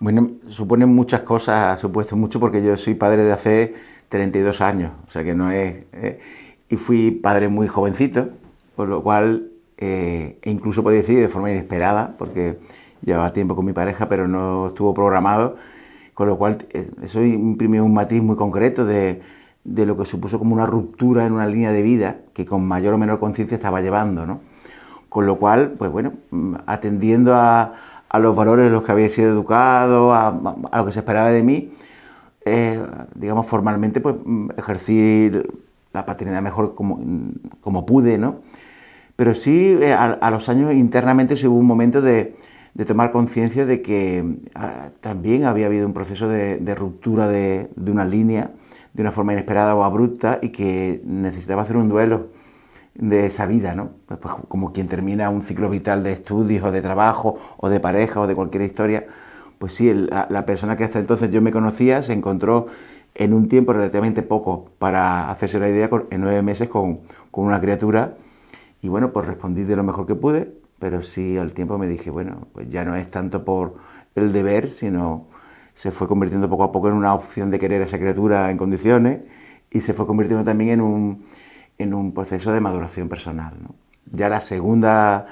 Bueno, supone muchas cosas, ha supuesto mucho porque yo soy padre de hace 32 años, o sea que no es... y fui padre muy jovencito, por lo cual, e incluso podía decir de forma inesperada, porque llevaba tiempo con mi pareja, pero no estuvo programado, con lo cual eso imprimió un matiz muy concreto de lo que supuso como una ruptura en una línea de vida que con mayor o menor conciencia estaba llevando, ¿no? Con lo cual, pues bueno, atendiendo a los valores en los que había sido educado, a lo que se esperaba de mí, digamos formalmente, pues ejercí la paternidad mejor como pude, ¿no? Pero sí, a los años internamente sí hubo un momento de tomar conciencia de que también había habido un proceso de ruptura de una línea de una forma inesperada o abrupta y que necesitaba hacer un duelo de esa vida, ¿no? Pues como quien termina un ciclo vital de estudios o de trabajo o de pareja o de cualquier historia, pues sí, la persona que hasta entonces yo me conocía se encontró en un tiempo relativamente poco para hacerse la idea en 9 meses con una criatura y bueno, pues respondí de lo mejor que pude, pero sí al tiempo me dije, bueno, pues ya no es tanto por el deber, sino se fue convirtiendo poco a poco en una opción de querer a esa criatura en condiciones y se fue convirtiendo también en un proceso de maduración personal, ¿no? Ya la segunda,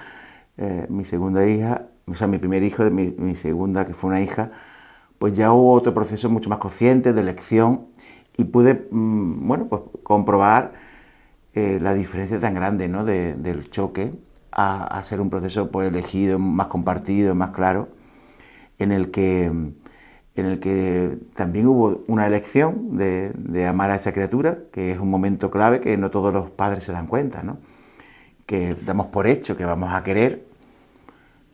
mi segunda hija, o sea, mi primer hijo, mi segunda, que fue una hija, pues ya hubo otro proceso mucho más consciente de elección y pude, bueno, pues comprobar la diferencia tan grande, ¿no? Del choque a ser un proceso pues elegido, más compartido, más claro, en el que, en el que también hubo una elección de amar a esa criatura, que es un momento clave que no todos los padres se dan cuenta, ¿no? Que damos por hecho que vamos a querer,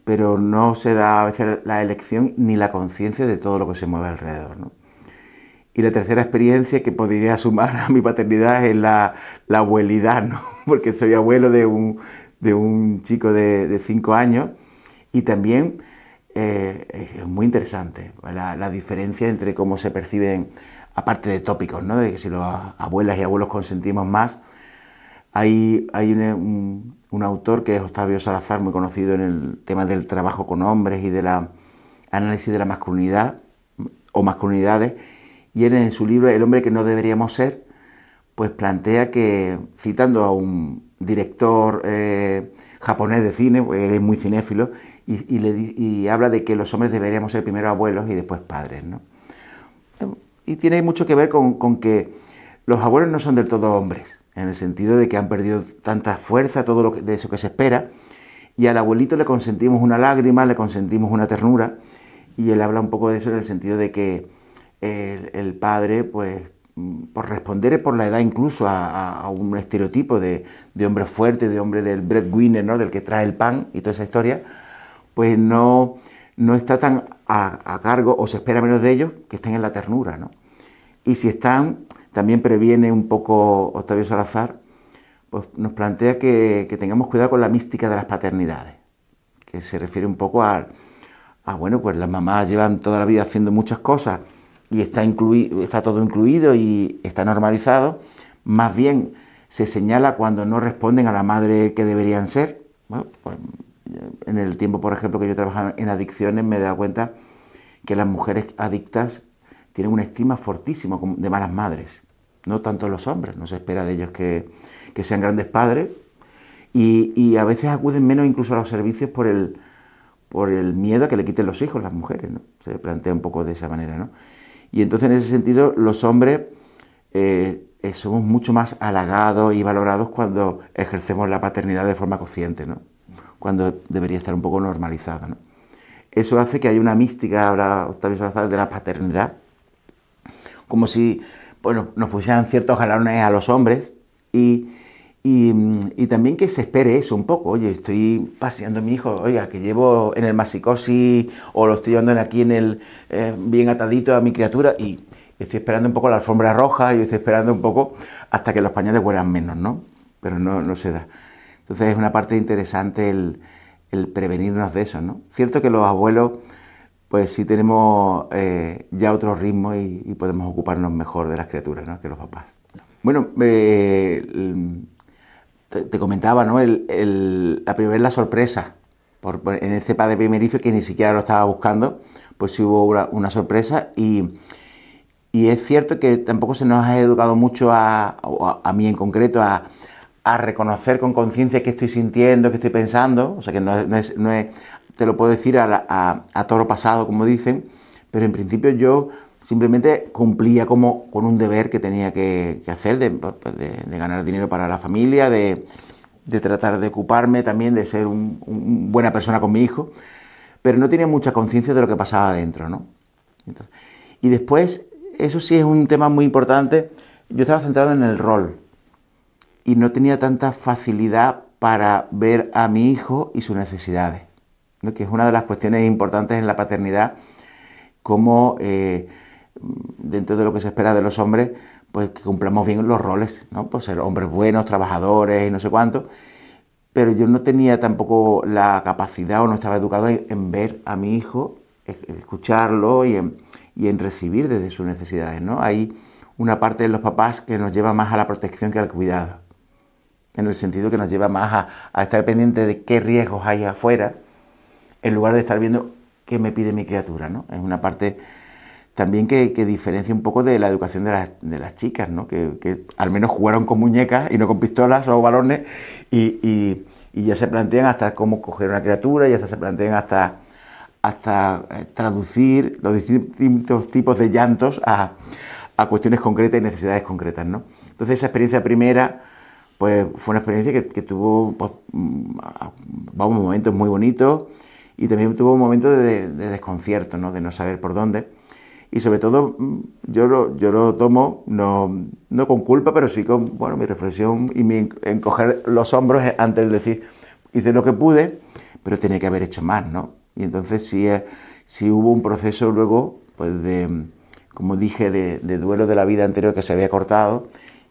pero no se da a veces la elección ni la conciencia de todo lo que se mueve alrededor, ¿no? Y la tercera experiencia que podría sumar a mi paternidad es la abuelidad, ¿no? Porque soy abuelo de un chico de 5 años y también es muy interesante la diferencia entre cómo se perciben, aparte de tópicos, ¿no? De que si los abuelas y abuelos consentimos más, hay un autor que es Octavio Salazar, muy conocido en el tema del trabajo con hombres y de la análisis de la masculinidad o masculinidades, y él en su libro El hombre que no deberíamos ser, pues plantea que, citando a un director japonés de cine, pues él es muy cinéfilo, y habla de que los hombres deberíamos ser primero abuelos y después padres, ¿no? Y tiene mucho que ver con que los abuelos no son del todo hombres, en el sentido de que han perdido tanta fuerza, todo lo de eso que se espera, y al abuelito le consentimos una lágrima, le consentimos una ternura, y él habla un poco de eso en el sentido de que el padre, pues, por responder por la edad incluso a un estereotipo de hombre fuerte, de hombre del breadwinner, ¿no? Del que trae el pan y toda esa historia, pues no está tan a cargo o se espera menos de ellos que estén en la ternura, ¿no? Y si están, también previene un poco Octavio Salazar, pues nos plantea que tengamos cuidado con la mística de las paternidades, que se refiere un poco bueno, pues las mamás llevan toda la vida haciendo muchas cosas y está todo incluido y está normalizado, más bien se señala cuando no responden a la madre que deberían ser. Bueno, pues, en el tiempo, por ejemplo, que yo trabajaba en adicciones, me he dado cuenta que las mujeres adictas tienen una estima fortísima de malas madres, no tanto los hombres, no se espera de ellos que sean grandes padres y a veces acuden menos incluso a los servicios por el miedo a que le quiten los hijos las mujeres, ¿no? Se plantea un poco de esa manera, ¿no? Y entonces en ese sentido los hombres somos mucho más halagados y valorados cuando ejercemos la paternidad de forma consciente, ¿no? Cuando debería estar un poco normalizada, ¿no? Eso hace que haya una mística, ahora Octavio Salazar, de la paternidad, como si, bueno, nos pusieran ciertos galones a los hombres y también que se espere eso un poco. Oye, estoy paseando a mi hijo, oiga, que llevo en el masicosis o lo estoy llevando aquí en el bien atadito a mi criatura y estoy esperando un poco la alfombra roja y estoy esperando un poco hasta que los pañales huelan menos, ¿no? Pero no se da. Entonces es una parte interesante el prevenirnos de eso, ¿no? Cierto que los abuelos pues sí tenemos ya otro ritmo y podemos ocuparnos mejor de las criaturas, ¿no? Que los papás. Bueno, te comentaba, ¿no? La primera es la sorpresa, en ese padre primerizo que ni siquiera lo estaba buscando, pues sí hubo una sorpresa y es cierto que tampoco se nos ha educado mucho a mí en concreto a reconocer con conciencia qué estoy sintiendo, qué estoy pensando, o sea que no es te lo puedo decir a toro pasado, como dicen, pero en principio yo simplemente cumplía como con un deber que tenía que hacer de ganar dinero para la familia, de tratar de ocuparme también, de ser una buena persona con mi hijo, pero no tenía mucha conciencia de lo que pasaba adentro, ¿no? Entonces, y después, eso sí es un tema muy importante, yo estaba centrado en el rol y no tenía tanta facilidad para ver a mi hijo y sus necesidades, ¿no? Que es una de las cuestiones importantes en la paternidad, como dentro de lo que se espera de los hombres, pues que cumplamos bien los roles, ¿no? Pues ser hombres buenos, trabajadores y no sé cuánto, pero yo no tenía tampoco la capacidad o no estaba educado en ver a mi hijo, en escucharlo y en recibir desde sus necesidades, ¿no? Hay una parte de los papás que nos lleva más a la protección que al cuidado, en el sentido que nos lleva más a estar pendiente de qué riesgos hay afuera, en lugar de estar viendo qué me pide mi criatura, ¿no? Es una parte también que diferencia un poco de la educación de las chicas, ¿no? Que al menos jugaron con muñecas y no con pistolas o balones y ya se plantean hasta cómo coger una criatura y hasta se plantean hasta traducir los distintos tipos de llantos a cuestiones concretas y necesidades concretas, ¿no? Entonces esa experiencia primera pues fue una experiencia que tuvo pues, vamos, momentos muy bonitos y también tuvo momentos de desconcierto, ¿no? De no saber por dónde. Y sobre todo yo lo tomo no con culpa, pero sí con bueno, mi reflexión y mi encoger los hombros antes de decir, hice lo que pude, pero tenía que haber hecho más, ¿no? Y entonces sí hubo un proceso luego, pues como dije, de duelo de la vida anterior que se había cortado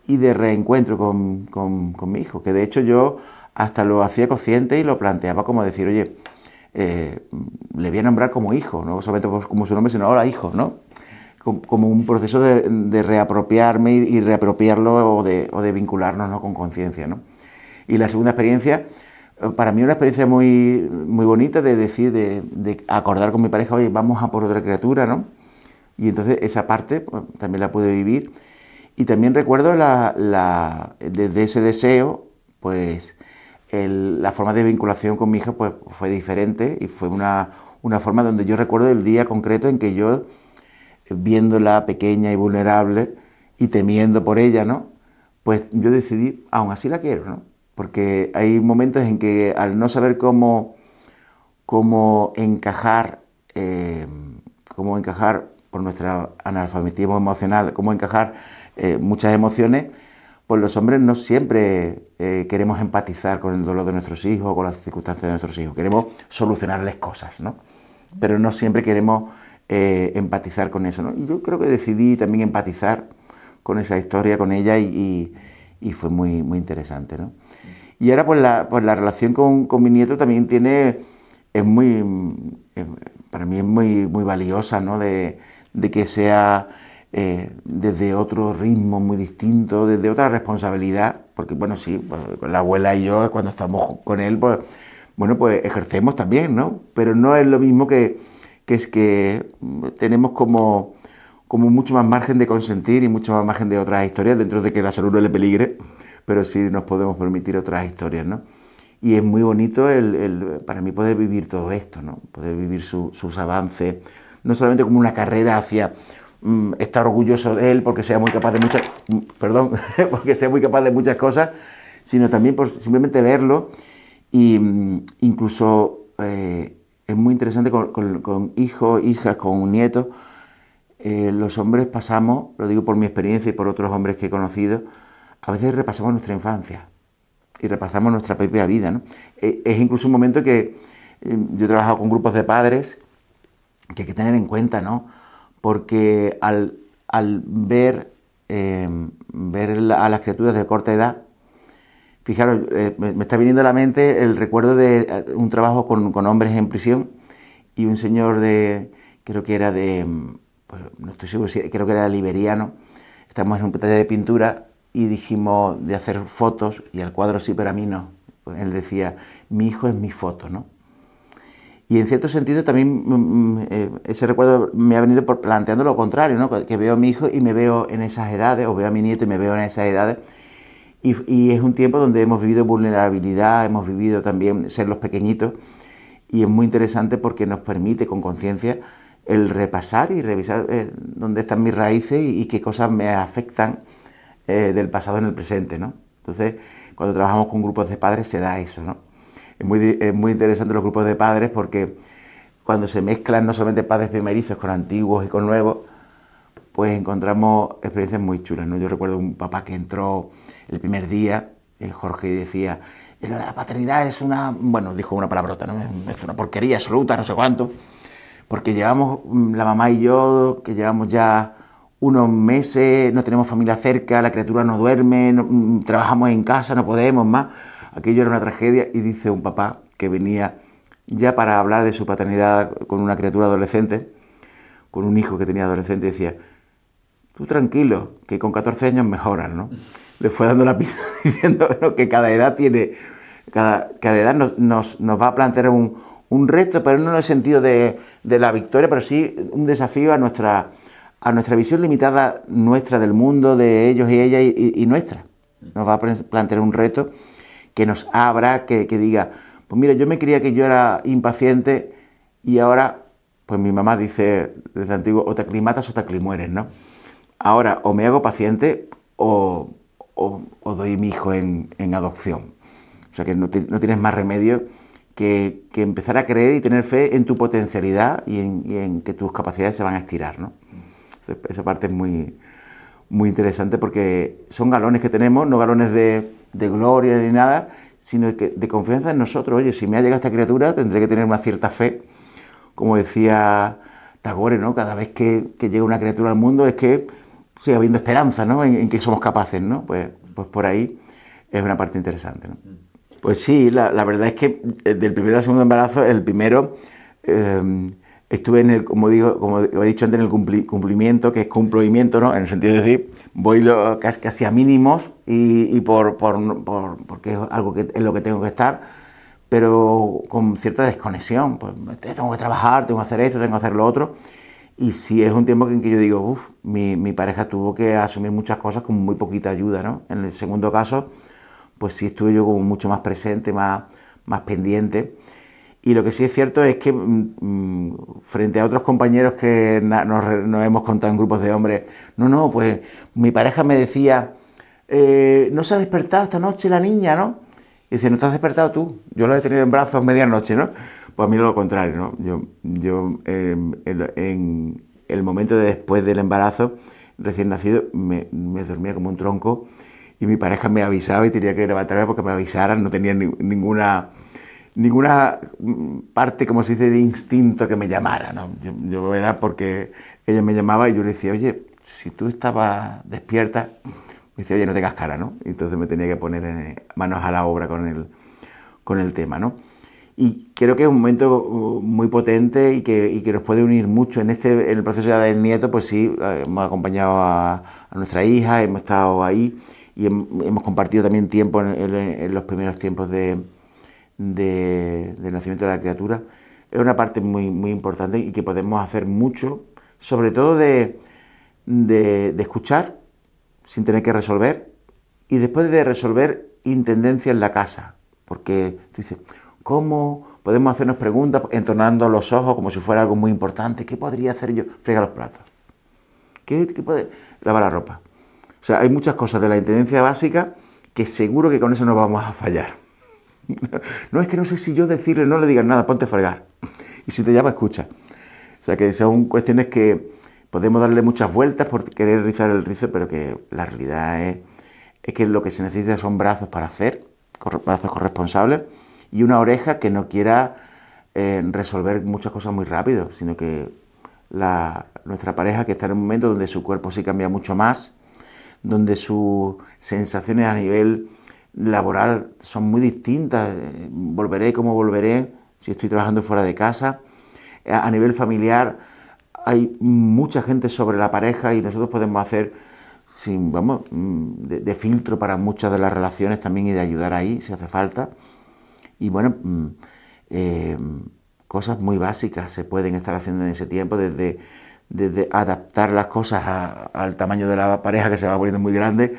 y de reencuentro con mi hijo, que de hecho yo hasta lo hacía consciente y lo planteaba como decir, oye, le voy a nombrar como hijo, no solamente como su nombre, sino ahora hijo, ¿no? Como un proceso de reapropiarme y reapropiarlo o de vincularnos, ¿no? Con conciencia, ¿no? Y la segunda experiencia, para mí una experiencia muy, muy bonita de decir, de acordar con mi pareja, oye, vamos a por otra criatura, ¿no? Y entonces esa parte pues, también la pude vivir. Y también recuerdo desde ese deseo, pues la forma de vinculación con mi hija pues, fue diferente y fue una forma donde yo recuerdo el día concreto en que yo, viéndola pequeña y vulnerable y temiendo por ella, ¿no? Pues yo decidí, aún así la quiero, ¿no? Porque hay momentos en que al no saber cómo encajar, por nuestro analfabetismo emocional, cómo encajar muchas emociones, pues los hombres no siempre queremos empatizar con el dolor de nuestros hijos o con las circunstancias de nuestros hijos. Queremos solucionarles cosas, ¿no? Pero no siempre queremos empatizar con eso, ¿no? Y yo creo que decidí también empatizar con esa historia, con ella y fue muy, muy interesante, ¿no? Y ahora pues la relación con mi nieto también es muy, para mí es muy, muy valiosa, ¿no? De que sea desde otro ritmo muy distinto, desde otra responsabilidad, porque bueno, sí, pues, la abuela y yo cuando estamos con él, pues bueno, pues ejercemos también, ¿no? Pero no es lo mismo que es que tenemos como mucho más margen de consentir y mucho más margen de otras historias, dentro de que la salud no le peligre, pero sí nos podemos permitir otras historias, ¿no? Y es muy bonito para mí poder vivir todo esto, ¿no? Poder vivir sus avances, no solamente como una carrera hacia estar orgulloso de él porque sea muy capaz de muchas, perdón, porque sea muy capaz de muchas cosas, sino también por simplemente verlo y incluso es muy interesante con hijos, hijas, con nietos. Los hombres pasamos, lo digo por mi experiencia y por otros hombres que he conocido, a veces repasamos nuestra infancia y repasamos nuestra propia vida, ¿no? Es incluso un momento que yo he trabajado con grupos de padres que hay que tener en cuenta, ¿no? Porque al ver a las criaturas de corta edad, fijaros, me está viniendo a la mente el recuerdo de un trabajo con hombres en prisión y un señor creo que era pues, no estoy seguro, creo que era liberiano, estamos en un taller de pintura y dijimos de hacer fotos y al cuadro sí, pero a mí no. Pues él decía, mi hijo es mi foto, ¿no? Y en cierto sentido también ese recuerdo me ha venido planteando lo contrario, ¿no? Que veo a mi hijo y me veo en esas edades, o veo a mi nieto y me veo en esas edades. Y es un tiempo donde hemos vivido vulnerabilidad, hemos vivido también ser los pequeñitos, y es muy interesante porque nos permite con conciencia el repasar y revisar dónde están mis raíces y qué cosas me afectan del pasado en el presente, ¿no? Entonces, cuando trabajamos con grupos de padres se da eso, ¿no? Es muy interesante los grupos de padres porque cuando se mezclan no solamente padres primerizos con antiguos y con nuevos, pues encontramos experiencias muy chulas, ¿no? Yo recuerdo un papá que entró el primer día, Jorge, y decía, lo de la paternidad es una, bueno, dijo una palabrota, ¿no? Es una porquería absoluta, no sé cuánto, porque llevamos, la mamá y yo, que llevamos ya unos meses, no tenemos familia cerca, la criatura no duerme, trabajamos en casa, no podemos más. Aquello era una tragedia, y dice un papá que venía ya para hablar de su paternidad con una criatura adolescente, con un hijo que tenía adolescente, y decía, tú tranquilo, que con 14 años mejoran, ¿no? Le fue dando la pista diciendo, bueno, que cada edad tiene, cada edad nos va a plantear un reto, pero no en el sentido de la victoria, pero sí un desafío a nuestra visión limitada nuestra del mundo, de ellos y ellas y nuestra. Nos va a plantear un reto que nos abra, que diga, pues mira, yo me creía que yo era impaciente y ahora, pues mi mamá dice desde antiguo, o te aclimatas o te aclimueres, ¿no? Ahora o me hago paciente o doy mi hijo en adopción. O sea que no tienes más remedio que empezar a creer y tener fe en tu potencialidad y en que tus capacidades se van a estirar, ¿no? Esa parte es muy, muy interesante porque son galones que tenemos, no galones de gloria ni nada, sino de confianza en nosotros. Oye, si me ha llegado esta criatura, tendré que tener una cierta fe, como decía Tagore, ¿no? Cada vez que llega una criatura al mundo es que sigue habiendo esperanza, ¿no? En que somos capaces, ¿no? Pues por ahí es una parte interesante, ¿no? Pues sí, la verdad es que del primero al segundo embarazo, el primero estuve en el, como he dicho antes, en el cumplimiento, que es cumplimiento, ¿no? En el sentido de decir, voy casi a mínimos y porque es algo que es lo que tengo que estar, pero con cierta desconexión. Pues tengo que trabajar, tengo que hacer esto, tengo que hacer lo otro. Y sí es un tiempo en que yo digo, uff, mi pareja tuvo que asumir muchas cosas con muy poquita ayuda, ¿no? En el segundo caso, pues sí estuve yo como mucho más presente, más pendiente. Y lo que sí es cierto es que frente a otros compañeros que nos hemos contado en grupos de hombres, pues mi pareja me decía, no se ha despertado esta noche la niña, ¿no? Y dice, no te has despertado tú, yo la he tenido en brazos medianoche, ¿no? Pues a mí lo contrario, ¿no? Yo en el momento de después del embarazo, recién nacido, me dormía como un tronco y mi pareja me avisaba y tenía que levantarme porque me avisaran, no tenía ninguna parte, como se dice, de instinto que me llamara, ¿no? Yo era porque ella me llamaba y yo le decía, oye, si tú estabas despierta, me decía, oye, no tengas cara, ¿no? Y entonces me tenía que poner manos a la obra con el tema, ¿no? Y creo que es un momento muy potente y que nos puede unir mucho. En el proceso ya del nieto, pues sí, hemos acompañado a nuestra hija, hemos estado ahí y hemos compartido también tiempo en los primeros tiempos del nacimiento de la criatura. Es una parte muy, muy importante y que podemos hacer mucho, sobre todo de escuchar sin tener que resolver y después de resolver intendencia en la casa. Porque tú dices, ¿cómo podemos hacernos preguntas entornando los ojos como si fuera algo muy importante? ¿Qué podría hacer yo? Fregar los platos. ¿Qué puede? Lavar la ropa. O sea, hay muchas cosas de la intendencia básica que seguro que con eso no vamos a fallar. No, es que no sé si yo decirle, no le digas nada, ponte a fregar. Y si te llama, escucha. O sea, que son cuestiones que podemos darle muchas vueltas por querer rizar el rizo, pero que la realidad es que lo que se necesita son brazos para hacer, brazos corresponsables, y una oreja que no quiera resolver muchas cosas muy rápido, sino que nuestra pareja que está en un momento donde su cuerpo sí cambia mucho más, donde sus sensaciones a nivel laboral son muy distintas, volveré como volveré, si estoy trabajando fuera de casa, a nivel familiar hay mucha gente sobre la pareja y nosotros podemos hacer de filtro para muchas de las relaciones también y de ayudar ahí si hace falta. Y bueno, cosas muy básicas se pueden estar haciendo en ese tiempo, desde adaptar las cosas al tamaño de la pareja que se va poniendo muy grande,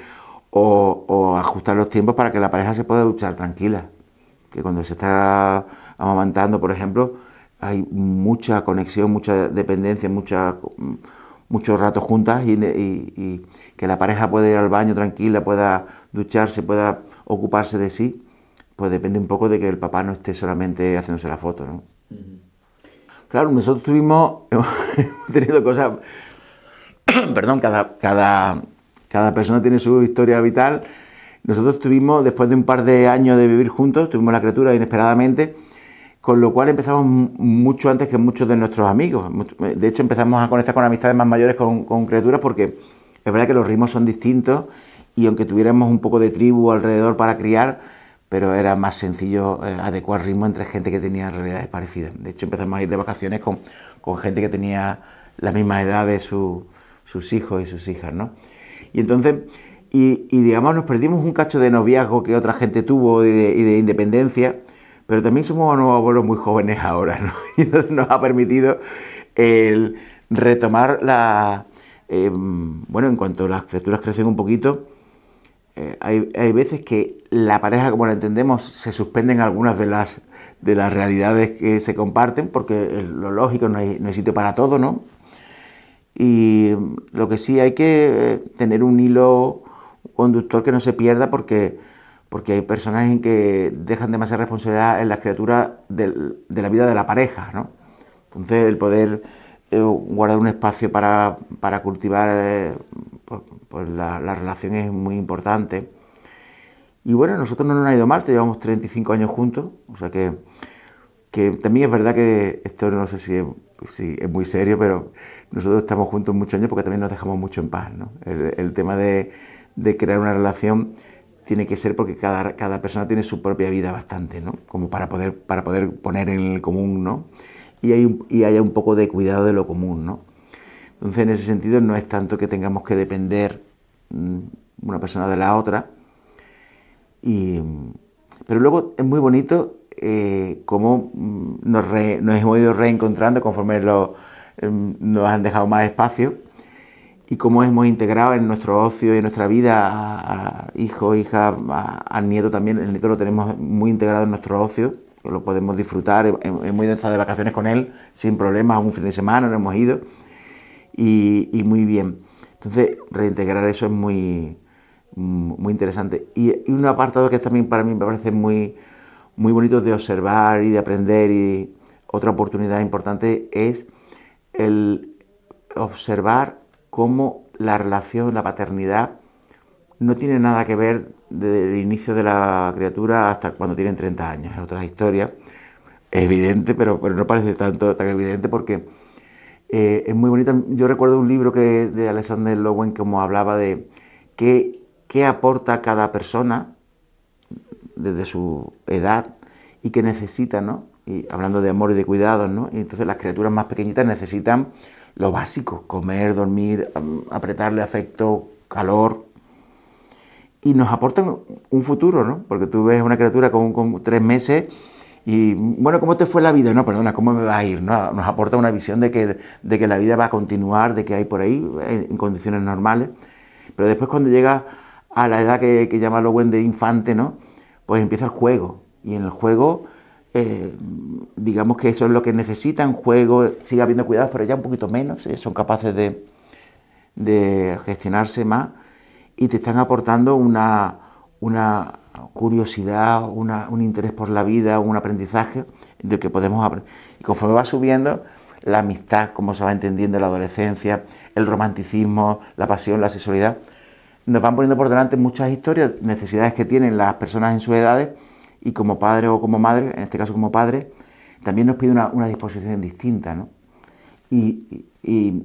o ajustar los tiempos para que la pareja se pueda duchar tranquila. Que cuando se está amamantando, por ejemplo, hay mucha conexión, mucha dependencia, muchos ratos juntas, y que la pareja pueda ir al baño tranquila, pueda ducharse, pueda ocuparse de sí, pues depende un poco de que el papá no esté solamente haciéndose la foto, ¿no? Claro, nosotros hemos tenido cosas, perdón, cada persona tiene su historia vital. Nosotros tuvimos, después de un par de años de vivir juntos, tuvimos la criatura inesperadamente, con lo cual empezamos mucho antes que muchos de nuestros amigos. De hecho, empezamos a conectar con amistades más mayores con criaturas, porque es verdad que los ritmos son distintos, y aunque tuviéramos un poco de tribu alrededor para criar, pero era más sencillo adecuar ritmo entre gente que tenía realidades parecidas. De hecho, empezamos a ir de vacaciones con gente que tenía la misma edad de sus hijos y sus hijas, ¿no? Y entonces, digamos, nos perdimos un cacho de noviazgo que otra gente tuvo y de independencia, pero también somos unos abuelos muy jóvenes ahora, ¿no? Y entonces nos ha permitido el retomar bueno, en cuanto las criaturas crecen un poquito, hay veces que la pareja, como la entendemos, se suspenden algunas de las realidades que se comparten, porque lo lógico, no hay sitio para todo, ¿no? Y lo que sí hay que tener un hilo conductor que no se pierda, porque hay personas en que dejan demasiada responsabilidad en las criaturas de la vida de la pareja, ¿no? Entonces, el poder guardar un espacio para cultivar pues la relación es muy importante. Y bueno, nosotros no nos ha ido mal, llevamos 35 años juntos, o sea que también es verdad que esto no sé si es muy serio, pero nosotros estamos juntos muchos años porque también nos dejamos mucho en paz, ¿no? El tema de crear una relación tiene que ser porque cada persona tiene su propia vida bastante, ¿no? Como para poder poner en el común, ¿no? Y haya un poco de cuidado de lo común, ¿no? Entonces, en ese sentido, no es tanto que tengamos que depender una persona de la otra. Pero luego es muy bonito cómo nos hemos ido reencontrando conforme nos han dejado más espacio, y cómo hemos integrado en nuestro ocio y en nuestra vida a hijos, hijas, al nieto también. El nieto lo tenemos muy integrado en nuestro ocio, lo podemos disfrutar. Hemos ido a estar de vacaciones con él sin problemas, un fin de semana nos hemos ido, y muy bien. Entonces, reintegrar eso es muy interesante. Y un apartado que también para mí me parece muy bonito de observar y de aprender, y otra oportunidad importante, es el observar cómo la relación, la paternidad, no tiene nada que ver desde el inicio de la criatura hasta cuando tienen 30 años. Es otra historia, es evidente, pero no parece tan evidente, porque es muy bonita. Yo recuerdo un libro de Alexander Lowen, como hablaba de qué aporta cada persona desde su edad y qué necesita, ¿no? Y hablando de amor y de cuidados, ¿no? Y entonces las criaturas más pequeñitas necesitan lo básico: comer, dormir, apretarle afecto, calor, y nos aportan un futuro, ¿no? Porque tú ves una criatura con 3 meses y, bueno, ¿cómo te fue la vida? No, perdona, ¿cómo me va a ir? ¿No? Nos aporta una visión de que la vida va a continuar, de que hay por ahí en condiciones normales. Pero después, cuando llega a la edad que llama Lowen de infante, ¿no? Pues empieza el juego, y en el juego digamos que eso es lo que necesitan. Juego, sigue habiendo cuidados, pero ya un poquito menos, son capaces de gestionarse más, y te están aportando una curiosidad, un interés por la vida, un aprendizaje del que podemos aprender. Y conforme va subiendo, la amistad, como se va entendiendo en la adolescencia, el romanticismo, la pasión, la sexualidad, nos van poniendo por delante muchas historias, necesidades que tienen las personas en sus edades, y como padre o como madre, en este caso como padre, también nos pide una disposición distinta, ¿no? Y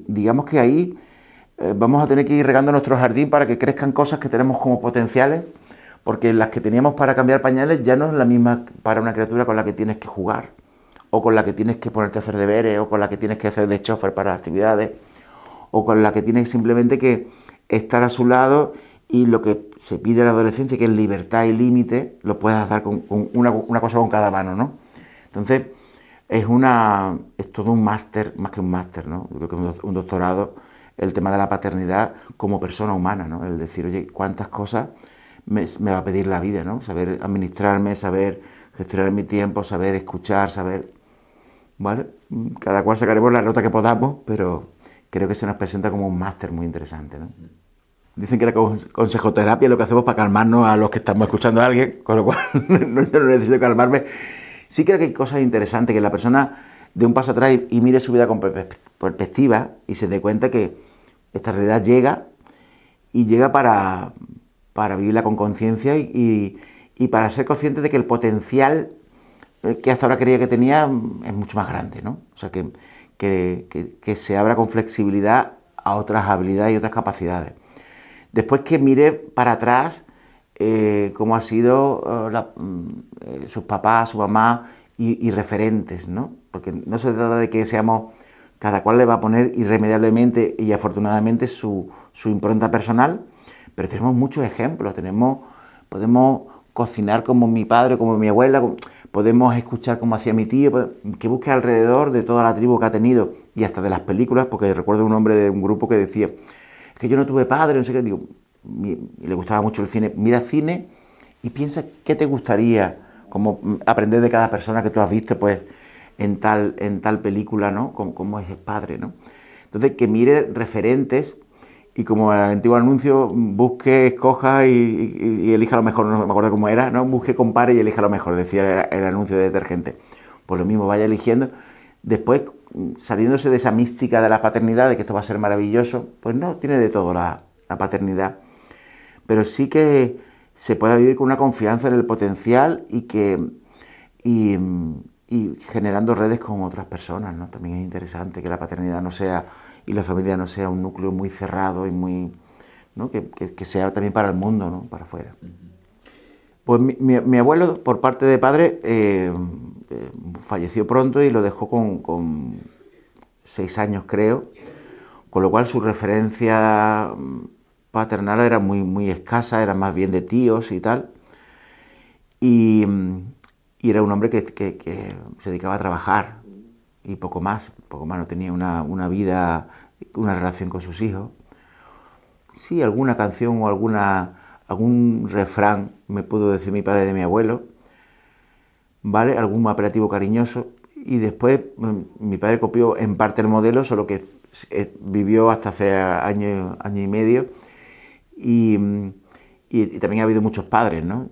digamos que ahí vamos a tener que ir regando nuestro jardín para que crezcan cosas que tenemos como potenciales, porque las que teníamos para cambiar pañales ya no es la misma para una criatura con la que tienes que jugar, o con la que tienes que ponerte a hacer deberes, o con la que tienes que hacer de chofer para actividades, o con la que tienes simplemente que estar a su lado, y lo que se pide en la adolescencia, que es libertad y límite, lo puedes hacer con una cosa con cada mano, ¿no? Entonces, es todo un máster, más que un máster, ¿no? Yo creo que un doctorado, el tema de la paternidad como persona humana, ¿no? El decir, oye, cuántas cosas me va a pedir la vida, ¿no? Saber administrarme, saber gestionar mi tiempo, saber escuchar, saber... ¿Vale? Cada cual sacaremos la nota que podamos, pero creo que se nos presenta como un máster muy interesante, ¿no? Dicen que la consejoterapia es lo que hacemos para calmarnos a los que estamos escuchando a alguien, con lo cual yo no necesito calmarme. Sí creo que hay cosas interesantes, que la persona dé un paso atrás y mire su vida con perspectiva y se dé cuenta que esta realidad llega y llega para vivirla con conciencia y para ser consciente de que el potencial que hasta ahora creía que tenía es mucho más grande, ¿no? O sea, que se abra con flexibilidad a otras habilidades y otras capacidades. Después que mire para atrás cómo ha sido sus papás, su mamá y referentes, ¿no? Porque no se trata de que seamos, cada cual le va a poner irremediablemente y afortunadamente su impronta personal, pero tenemos muchos ejemplos, podemos cocinar como mi padre, como mi abuela, podemos escuchar como hacía mi tío, que busque alrededor de toda la tribu que ha tenido y hasta de las películas, porque recuerdo un hombre de un grupo que decía, es que yo no tuve padre, no sé qué, digo, y le gustaba mucho el cine, mira cine y piensa qué te gustaría, como aprender de cada persona que tú has visto, pues, en tal película, ¿no? Cómo es el padre, ¿no? Entonces, que mire referentes y como el antiguo anuncio, busque, escoja y elija lo mejor, no me acuerdo cómo era, ¿no? Busque, compare y elija lo mejor, decía el anuncio de detergente. Pues lo mismo, vaya eligiendo. Después, saliéndose de esa mística de la paternidad, de que esto va a ser maravilloso, pues no, tiene de todo la paternidad. Pero sí que se puede vivir con una confianza en el potencial y generando redes con otras personas, ¿no? También es interesante que la paternidad no sea y la familia no sea un núcleo muy cerrado y muy, ¿no? que sea también para el mundo, ¿no? Para afuera. Pues mi abuelo, por parte de padre, falleció pronto y lo dejó con 6 años, creo, con lo cual su referencia paternal era muy escasa, era más bien de tíos y tal. Y era un hombre que se dedicaba a trabajar y poco más, no tenía una vida, una relación con sus hijos. Sí, alguna canción o algún refrán me pudo decir mi padre de mi abuelo, ¿vale? Algún apelativo cariñoso. Y después mi padre copió en parte el modelo, solo que vivió hasta hace año y medio. Y también ha habido muchos padres, ¿no?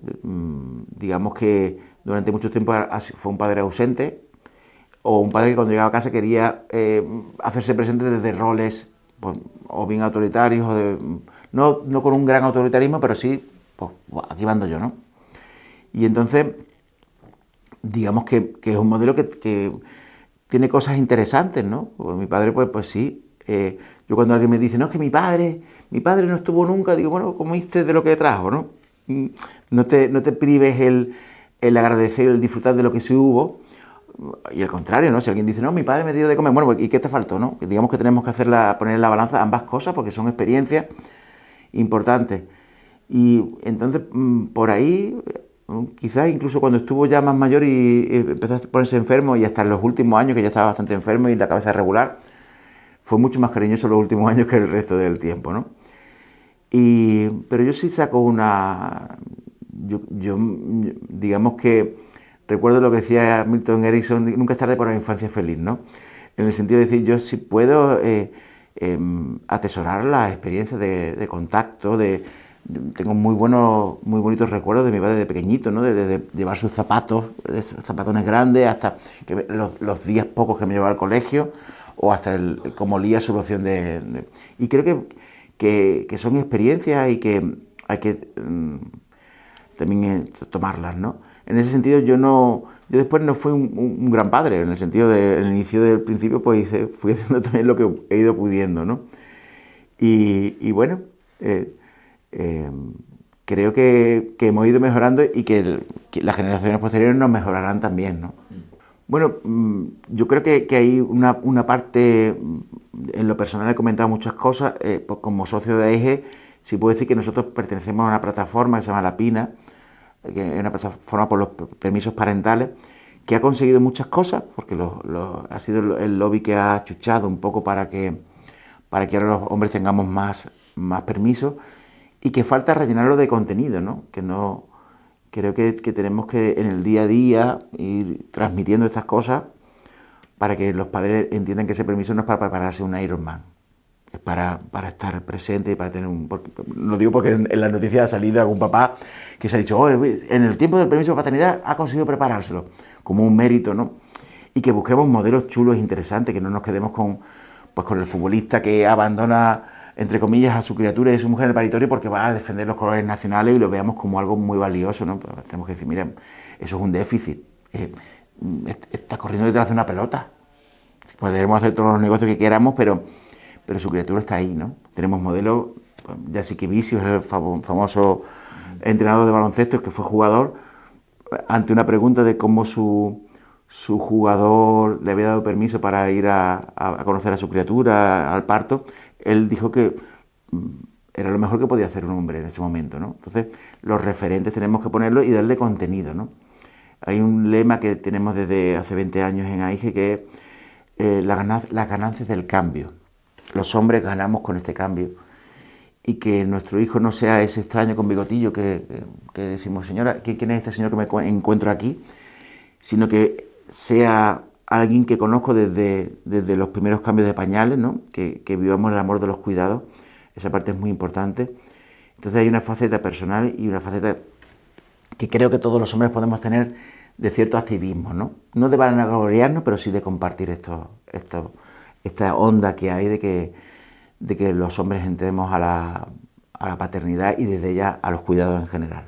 Digamos que durante mucho tiempo fue un padre ausente, o un padre que cuando llegaba a casa quería hacerse presente desde roles pues, o bien autoritarios, no con un gran autoritarismo, pero sí, pues aquí mando yo, ¿no? Y entonces, digamos que es un modelo que tiene cosas interesantes, ¿no? Pues mi padre, pues sí. Yo cuando alguien me dice, no, es que mi padre no estuvo nunca, digo, bueno, comiste de lo que trajo, ¿no? No te prives el agradecer, el disfrutar de lo que sí hubo. Y al contrario, ¿no? Si alguien dice, no, mi padre me dio de comer, bueno, ¿y qué te faltó, no? Digamos que tenemos que poner en la balanza ambas cosas porque son experiencias importantes. Y entonces, por ahí, quizás incluso cuando estuvo ya más mayor y empezó a ponerse enfermo y hasta en los últimos años, que ya estaba bastante enfermo y la cabeza regular, fue mucho más cariñoso en los últimos años que el resto del tiempo, ¿no? Pero yo sí saco yo digamos que recuerdo lo que decía Milton Erickson, nunca es tarde para una infancia feliz, ¿no? En el sentido de decir, yo sí puedo atesorar las experiencias de contacto, tengo muy bonitos recuerdos de mi padre de pequeñito, ¿no? De llevar sus zapatos, sus zapatones grandes, hasta los días pocos que me llevaba al colegio, o hasta cómo olía su loción y creo que son experiencias y que hay que también tomarlas, ¿no? En ese sentido yo después no fui un gran padre, en el sentido del inicio del principio pues fui haciendo también lo que he ido pudiendo, ¿no? Y bueno, creo que hemos ido mejorando y que las generaciones posteriores nos mejorarán también, ¿no? Bueno, yo creo que hay una parte, en lo personal he comentado muchas cosas, pues como socio de AIGE, sí puedo decir que nosotros pertenecemos a una plataforma que se llama La Pina, que es una plataforma por los permisos parentales, que ha conseguido muchas cosas, porque ha sido el lobby que ha chuchado un poco para que ahora los hombres tengamos más permiso, y que falta rellenarlo de contenido, ¿no? Que no creo que tenemos que en el día a día ir transmitiendo estas cosas para que los padres entiendan que ese permiso no es para prepararse un Ironman, es para estar presente y para tener un... Lo digo porque en las noticias ha salido algún papá que se ha dicho, oh, en el tiempo del permiso de paternidad ha conseguido preparárselo, como un mérito, ¿no? Y que busquemos modelos chulos e interesantes, que no nos quedemos con el futbolista que abandona, entre comillas, a su criatura y a su mujer en el paritorio porque va a defender los colores nacionales y lo veamos como algo muy valioso, ¿no? Pero tenemos que decir, mira, eso es un déficit. Está corriendo detrás de una pelota. Podemos hacer todos los negocios que queramos, pero su criatura está ahí, ¿no? Tenemos modelos, Jassikevicius, el famoso entrenador de baloncesto que fue jugador, ante una pregunta de cómo su jugador le había dado permiso para ir a conocer a su criatura, al parto, él dijo que era lo mejor que podía hacer un hombre en ese momento, ¿no? Entonces, los referentes tenemos que ponerlos y darle contenido, ¿no? Hay un lema que tenemos desde hace 20 años en AIGE que es las ganancias del cambio. Los hombres ganamos con este cambio y que nuestro hijo no sea ese extraño con bigotillo que decimos, señora, ¿quién es este señor que me encuentro aquí? Sino que sea alguien que conozco desde los primeros cambios de pañales, ¿no? Que vivamos el amor de los cuidados, esa parte es muy importante. Entonces hay una faceta personal y una faceta que creo que todos los hombres podemos tener de cierto activismo, ¿no? No de vanagloriarnos, pero sí de compartir esta onda que hay de que los hombres entremos a la paternidad y desde ella a los cuidados en general.